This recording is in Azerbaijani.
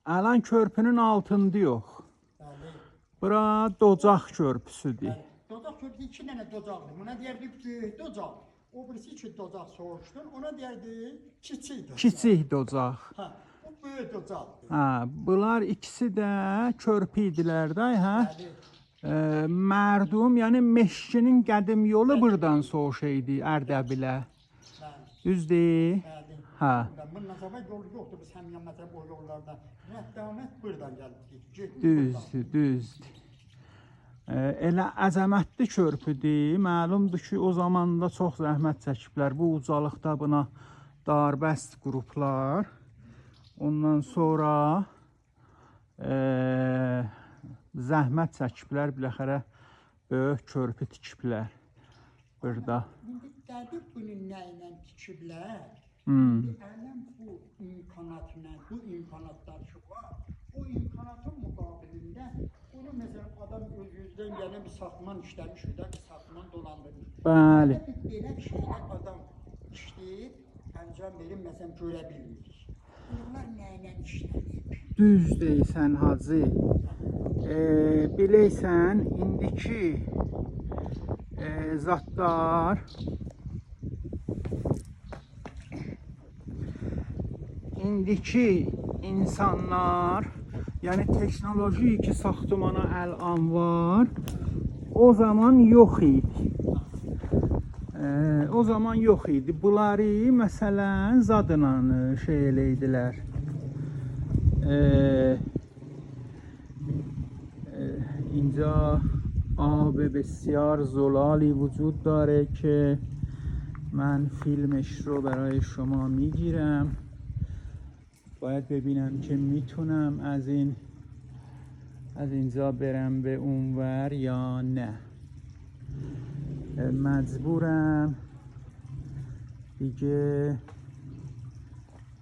Alan körpünün altında yox. Bəli. Bura Docaq körpüsüdür. Bəli. Docaq körpüsü 2 dənə docaqdır. Buna deyərdik böyük docaq. O birisi ki docaq soruşdun, ona deyərdik kiçik docaq. Kiçik Docaq. Hə, bu böyük docaqdır. Hə, bunlar ikisi də körpü idilər də, hə? Bəli. Mərdum, yəni Meşkinin qədim yolu buradan soğuş idi Ərdəbilə. Bəli. Düzdür? Bəli. Hə. Bundan sonra yol yoxdur biz həmin məsəl o yollardan. Rəhbərət buradan gəldik. Düzdür, düzdür. Elə əzəmətli körpüdür. Məlumdur ki, o zaman da çox zəhmət çəkiblər. Bu ucalıqda buna darbəst qruplar. Ondan sonra zəhmət çəkiblər, biləxərə böyük körpü tikiblər burada. İndi dəqiq bunun nə ilə tikiblər? Ələm bu imkanatla, bu imkanatlar ki var, o imkanatın müqabilində bunu məsələn adam öz-özdən gələn bir saxman işləmiş, bir saxman dolandırmış. Bəli. Belə bir şeylər adam işləyib, əncam verir, məsələn görə bilmir. Bunlar nə ilə işləyib? Düz deyirsən Hacı. Biləysən, indiki zatlar indiki insanlar, yəni teknoloji saxtamana əl-an var, o zaman yox idi. O zaman yox idi. Bunları məsələn zadla şey eləydilər. اینجا آب بسیار زلالی وجود داره که من فیلمش رو برای شما میگیرم. باید ببینم که میتونم از اینجا برم به اونور یا نه. مجبورم دیگه